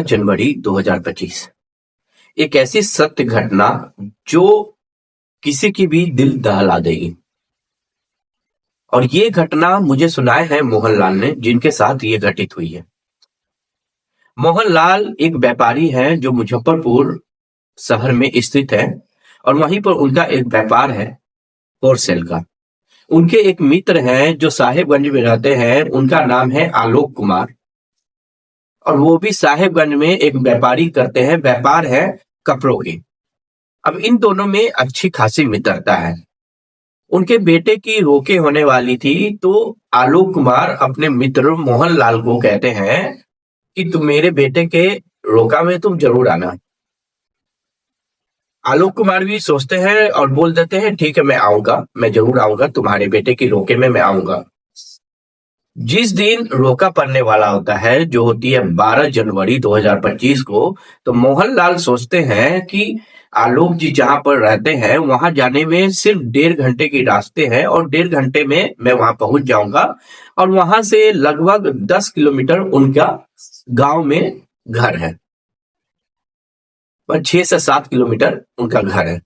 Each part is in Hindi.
जनवरी 2025 एक ऐसी सत्य घटना जो किसी की भी दिल दहला देगी। और ये घटना मुझे सुनाए है मोहनलाल ने, जिनके साथ ये घटित हुई है। मोहनलाल एक व्यापारी है जो मुजफ्फरपुर शहर में स्थित है और वहीं पर उनका एक व्यापार है होलसेल का। उनके एक मित्र हैं जो साहेबगंज में रहते हैं, उनका नाम है आलोक कुमार और वो भी साहेबगंज में एक व्यापारी करते हैं, व्यापार है कपड़ों की। अब इन दोनों में अच्छी खासी मित्रता है। उनके बेटे की रोके होने वाली थी तो आलोक कुमार अपने मित्र मोहनलाल को कहते हैं कि तुम मेरे बेटे के रोका में तुम जरूर आना। आलोक कुमार भी सोचते हैं और बोल देते हैं ठीक है मैं आऊंगा, मैं जरूर आऊंगा, तुम्हारे बेटे की रोके में मैं आऊंगा। जिस दिन रोका पड़ने वाला होता है, जो होती है 12 जनवरी 2025 को, तो मोहनलाल सोचते हैं कि आलोक जी जहां पर रहते हैं वहां जाने में सिर्फ 1.5 घंटे की रास्ते हैं और 1.5 घंटे में मैं वहां पहुंच जाऊंगा और वहां से लगभग 10 किलोमीटर उनका गांव में घर है और 6 से 7 किलोमीटर उनका घर है।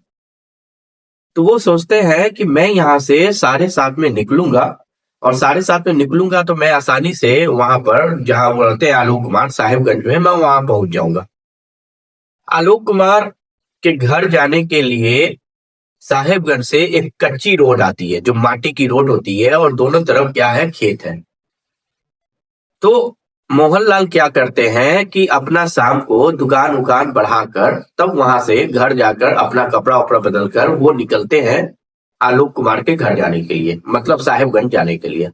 तो वो सोचते हैं कि मैं यहाँ से 7:30 में निकलूंगा और 7:30 में निकलूंगा तो मैं आसानी से वहां पर जहां वो रहते हैं आलोक कुमार साहिबगंज में, मैं वहां पहुंच जाऊंगा। आलोक कुमार के घर जाने के लिए साहेबगंज से एक कच्ची रोड आती है जो माटी की रोड होती है और दोनों तरफ क्या है, खेत है। तो मोहनलाल क्या करते हैं कि अपना शाम को दुकान उकान बढ़ाकर तब वहां से घर जाकर अपना कपड़ा वपड़ा बदल कर वो निकलते हैं आलोक कुमार के घर जाने के लिए, मतलब साहेबगंज जाने के लिए।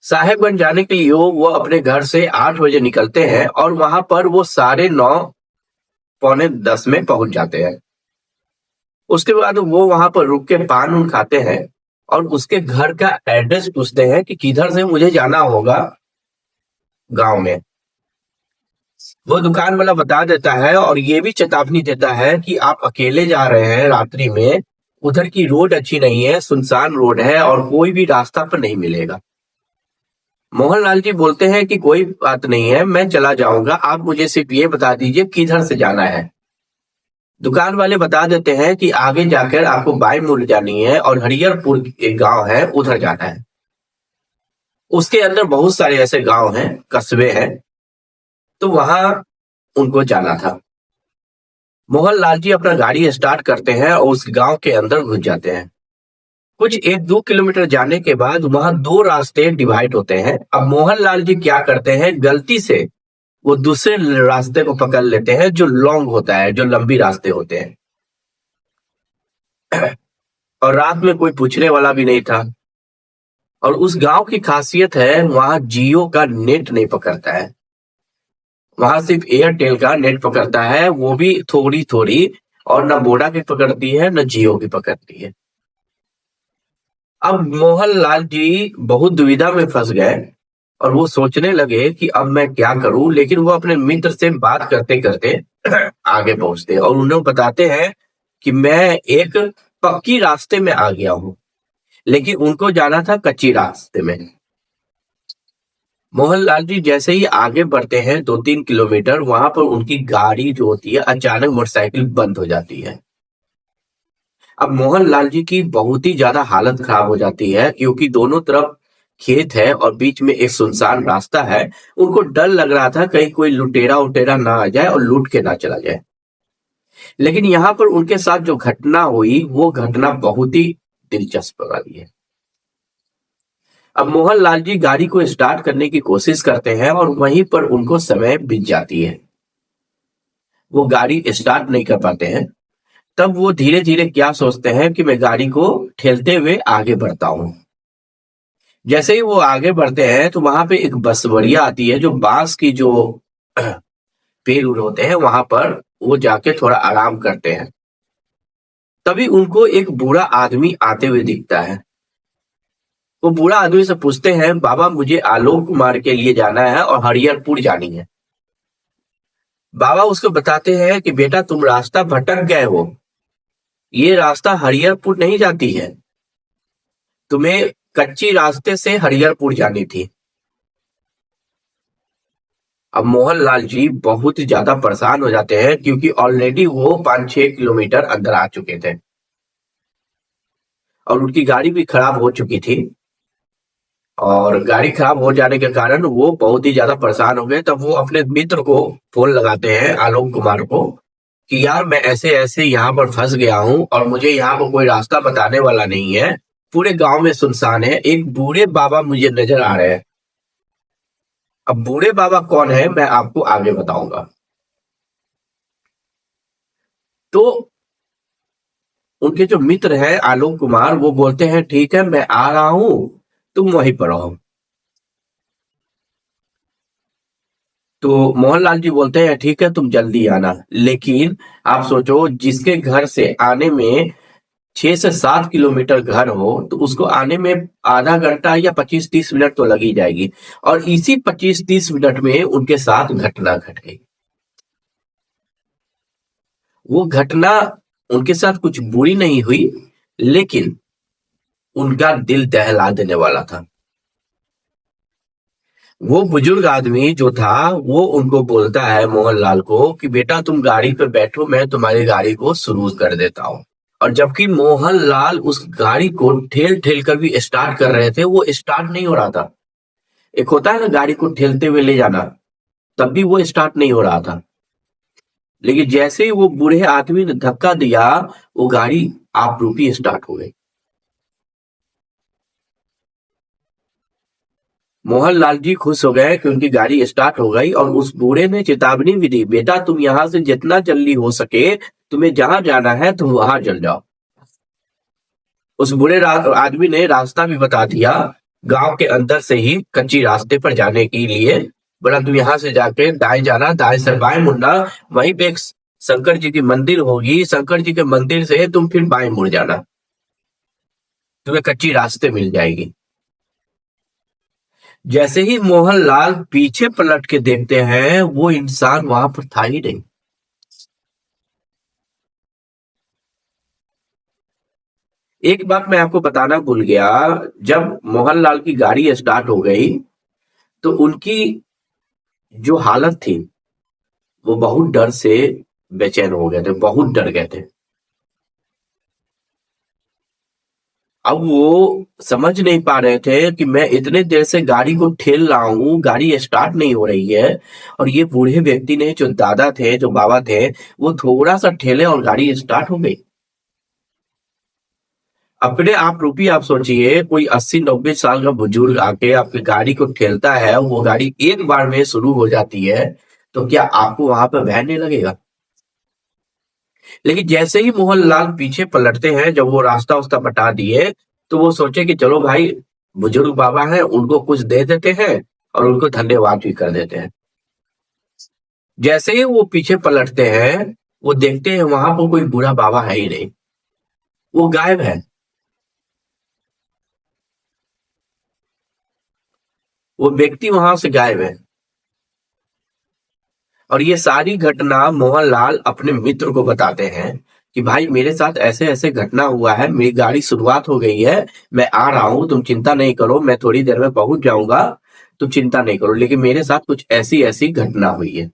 साहेबगंज जाने के लिए वो अपने घर से 8 बजे निकलते हैं और वहां पर वो 9:30 पौने 10 में पहुंच जाते हैं। उसके बाद वो वहां पर रुक के पान उन खाते हैं और उसके घर का एड्रेस पूछते हैं कि किधर से मुझे जाना होगा गांव में। वो दुकान वाला बता देता है और ये भी चेतावनी देता है कि आप अकेले जा रहे हैं रात्रि में, उधर की रोड अच्छी नहीं है, सुनसान रोड है और कोई भी रास्ता पर नहीं मिलेगा। मोहनलाल जी बोलते हैं कि कोई बात नहीं है, मैं चला जाऊंगा, आप मुझे सिर्फ ये बता दीजिए किधर से जाना है। दुकान वाले बता देते हैं कि आगे जाकर आपको बाई मुड़ जानी है और हरिहरपुर एक गांव है, उधर जाना है। उसके अंदर बहुत सारे ऐसे गांव हैं, कस्बे हैं, तो वहां उनको जाना था। मोहनलाल जी अपना गाड़ी स्टार्ट करते हैं और उस गांव के अंदर घुस जाते हैं। कुछ 1-2 किलोमीटर जाने के बाद वहां 2 रास्ते डिवाइड होते हैं। अब मोहनलाल जी क्या करते हैं, गलती से वो दूसरे रास्ते को पकड़ लेते हैं जो लॉन्ग होता है, जो लंबी रास्ते होते हैं। और रात में कोई पूछने वाला भी नहीं था। और उस गांव की खासियत है वहां जियो का नेट नहीं पकड़ता है, वहां सिर्फ एयरटेल का नेट पकड़ता है, वो भी थोड़ी थोड़ी, और न वोडा की पकड़ती है न जियो की पकड़ती है। अब मोहनलाल जी बहुत दुविधा में फंस गए और वो सोचने लगे कि अब मैं क्या करूं, लेकिन वो अपने मित्र से बात करते करते आगे पहुंचते और उन्हें बताते हैं कि मैं एक पक्की रास्ते में आ गया हूं, लेकिन उनको जाना था कच्ची रास्ते में। मोहनलाल जी जैसे ही आगे बढ़ते हैं 2-3 किलोमीटर, वहां पर उनकी गाड़ी जो होती है अचानक मोटरसाइकिल बंद हो जाती है। अब मोहनलाल जी की बहुत ही ज्यादा हालत खराब हो जाती है क्योंकि दोनों तरफ खेत है और बीच में एक सुनसान रास्ता है। उनको डर लग रहा था कहीं कोई लुटेरा उटेरा ना आ जाए और लूट के ना चला जाए। लेकिन यहाँ पर उनके साथ जो घटना हुई वो घटना बहुत ही दिलचस्प वाली है। अब मोहनलाल जी गाड़ी को स्टार्ट करने की कोशिश करते हैं और वहीं पर उनको समय बीत जाती है, वो गाड़ी स्टार्ट नहीं कर पाते हैं। तब वो धीरे धीरे क्या सोचते हैं कि मैं गाड़ी को ठेलते हुए आगे बढ़ता हूं। जैसे ही वो आगे बढ़ते हैं तो वहां पे एक बसवड़िया आती है, जो बांस की जो पेड़ उड़ होते हैं वहां पर वो जाके थोड़ा आराम करते हैं। तभी उनको एक बूढ़ा आदमी आते हुए दिखता है। वो बूढ़ा आदमी से पूछते हैं, बाबा मुझे आलोक कुमार के लिए जाना है और हरिहरपुर जानी है। बाबा उसको बताते हैं कि बेटा तुम रास्ता भटक गए हो, ये रास्ता हरिहरपुर नहीं जाती है, तुम्हें कच्ची रास्ते से हरिहरपुर जानी थी। अब मोहनलाल जी बहुत ही ज्यादा परेशान हो जाते हैं क्योंकि ऑलरेडी वो 5-6 किलोमीटर अंदर आ चुके थे और उनकी गाड़ी भी खराब हो चुकी थी। और गाड़ी खराब हो जाने के कारण वो बहुत ही ज्यादा परेशान हो गए। तब वो अपने मित्र को फोन लगाते हैं, आलोक कुमार को, कि यार मैं ऐसे ऐसे यहाँ पर फंस गया हूँ और मुझे यहाँ पर कोई रास्ता बताने वाला नहीं है, पूरे गांव में सुनसान है, एक बूढ़े बाबा मुझे नजर आ रहे हैं। अब बूढ़े बाबा कौन है मैं आपको आगे बताऊंगा। तो उनके जो मित्र हैं आलोक कुमार, वो बोलते हैं ठीक है मैं आ रहा हूँ, तुम वहीं पर रहो। तो मोहनलाल जी बोलते हैं ठीक है तुम जल्दी आना। लेकिन आप सोचो, जिसके घर से आने में 6 से 7 किलोमीटर घर हो तो उसको आने में आधा घंटा या 25-30 मिनट तो लग ही जाएगी। और इसी 25-30 मिनट में उनके साथ घटना घट गई। वो घटना उनके साथ कुछ बुरी नहीं हुई, लेकिन उनका दिल दहला देने वाला था। वो बुजुर्ग आदमी जो था वो उनको बोलता है मोहनलाल को कि बेटा तुम गाड़ी पे बैठो, मैं तुम्हारी गाड़ी को शुरू कर देता हूँ। और जबकि मोहनलाल उस गाड़ी को ठेल ठेल कर भी स्टार्ट कर रहे थे, वो स्टार्ट नहीं हो रहा था। एक होता है ना गाड़ी को ठेलते हुए ले जाना, तब भी वो स्टार्ट नहीं हो रहा था। लेकिन जैसे ही वो बूढ़े आदमी ने धक्का दिया, वो गाड़ी आप रूपी स्टार्ट हो गई। मोहनलाल जी खुश हो गए कि उनकी गाड़ी स्टार्ट हो गई और उस बूढ़े ने चेतावनी भी दी, बेटा तुम यहाँ से जितना जल्दी हो सके, तुम्हें जहां जाना है तुम वहां चल जाओ। उस बूढ़े आदमी ने रास्ता भी बता दिया, गांव के अंदर से ही कच्ची रास्ते पर जाने के लिए। बोला तुम यहाँ से जाके दाएं जाना, दाएं से बाएं मुड़ना, वहीं पे एक शंकर जी की मंदिर होगी, शंकर जी के मंदिर से तुम फिर बाएं मुड़ जाना, तुम्हें कच्ची रास्ते मिल जाएगी। जैसे ही मोहनलाल पीछे पलट के देखते हैं, वो इंसान वहां पर था ही नहीं। एक बात मैं आपको बताना भूल गया, जब मोहनलाल की गाड़ी स्टार्ट हो गई तो उनकी जो हालत थी, वो बहुत डर से बेचैन हो गए थे, बहुत डर गए थे। अब वो समझ नहीं पा रहे थे कि मैं इतने देर से गाड़ी को ठेल रहा हूँ, गाड़ी स्टार्ट नहीं हो रही है, और ये बूढ़े व्यक्ति ने, जो दादा थे, जो बाबा थे, वो थोड़ा सा ठेले और गाड़ी स्टार्ट हो गई। अपने आप रूपी आप सोचिए, कोई 80-90 साल का बुजुर्ग आके आपकी गाड़ी को ठेलता है, वो गाड़ी एक बार में शुरू हो जाती है, तो क्या आपको वहां पर भय नहीं लगेगा? लेकिन जैसे ही मोहनलाल पीछे पलटते हैं, जब वो रास्ता उस्ता बता दिए, तो वो सोचे कि चलो भाई, बुजुर्ग बाबा हैं, उनको कुछ दे देते हैं और उनको धन्यवाद भी कर देते हैं। जैसे ही वो पीछे पलटते हैं, वो देखते हैं वहां पर कोई बूढ़ा बाबा है ही नहीं, वो गायब है। वो व्यक्ति वहां से गायब है। और ये सारी घटना मोहनलाल अपने मित्र को बताते हैं कि भाई मेरे साथ ऐसे ऐसे घटना हुआ है, मेरी गाड़ी शुरुआत हो गई है, मैं आ रहा हूँ, तुम चिंता नहीं करो, मैं थोड़ी देर में पहुंच जाऊंगा, तुम चिंता नहीं करो, लेकिन मेरे साथ कुछ ऐसी ऐसी घटना हुई है।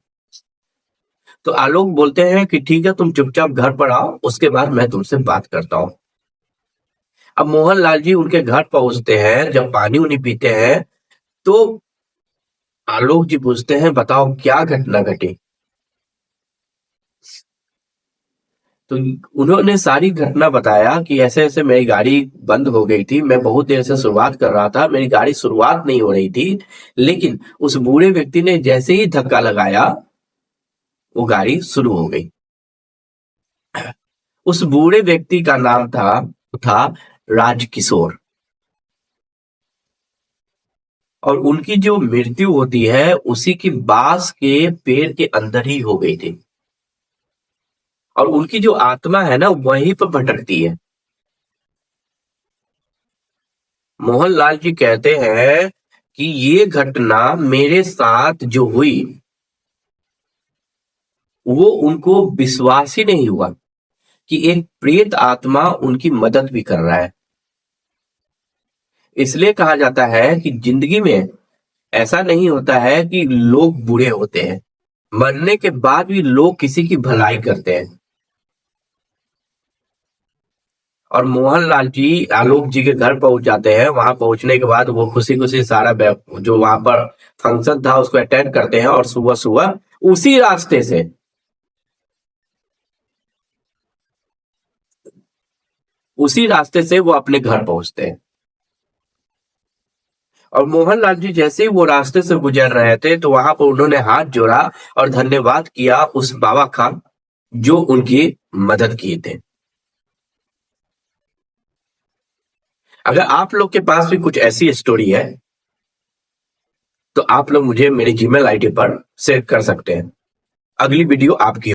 तो आलोक बोलते हैं कि ठीक है तुम चुपचाप घर पर आओ, उसके बाद मैं तुमसे बात करता हूँ। अब मोहनलाल जी उनके घर पहुंचते हैं, जब पानी उनी पीते हैं, तो आलोक जी पूछते हैं बताओ क्या घटना घटी। तो उन्होंने सारी घटना बताया कि ऐसे-ऐसे मेरी गाड़ी बंद हो गई थी। मैं बहुत देर से शुरुआत कर रहा था, मेरी गाड़ी शुरुआत नहीं हो रही थी, लेकिन उस बूढ़े व्यक्ति ने जैसे ही धक्का लगाया, वो गाड़ी शुरू हो गई। उस बूढ़े व्यक्ति का नाम था राजकिशोर। और उनकी जो मृत्यु होती है, उसी की बाँस के पेड़ के अंदर ही हो गई थी। और उनकी जो आत्मा है ना, वहीं पर भटकती है। मोहनलाल जी कहते हैं कि ये घटना मेरे साथ जो हुई, वो उनको विश्वास ही नहीं हुआ कि एक प्रेत आत्मा उनकी मदद भी कर रहा है। इसलिए कहा जाता है कि जिंदगी में ऐसा नहीं होता है कि लोग बुरे होते हैं, मरने के बाद भी लोग किसी की भलाई करते हैं। और मोहनलाल जी आलोक जी के घर पहुंच जाते हैं। वहां पहुंचने के बाद वो खुशी खुशी सारा जो वहां पर फंक्शन था उसको अटेंड करते हैं, और सुबह सुबह उसी रास्ते से वो अपने घर पहुंचते हैं। और मोहनलाल जी जैसे ही वो रास्ते से गुजर रहे थे तो वहां पर उन्होंने हाथ जोड़ा और धन्यवाद किया उस बाबा का जो उनकी मदद किए थे। अगर आप लोग के पास भी कुछ ऐसी स्टोरी है तो आप लोग मुझे मेरे जीमेल आईडी पर शेयर कर सकते हैं। अगली वीडियो आपकी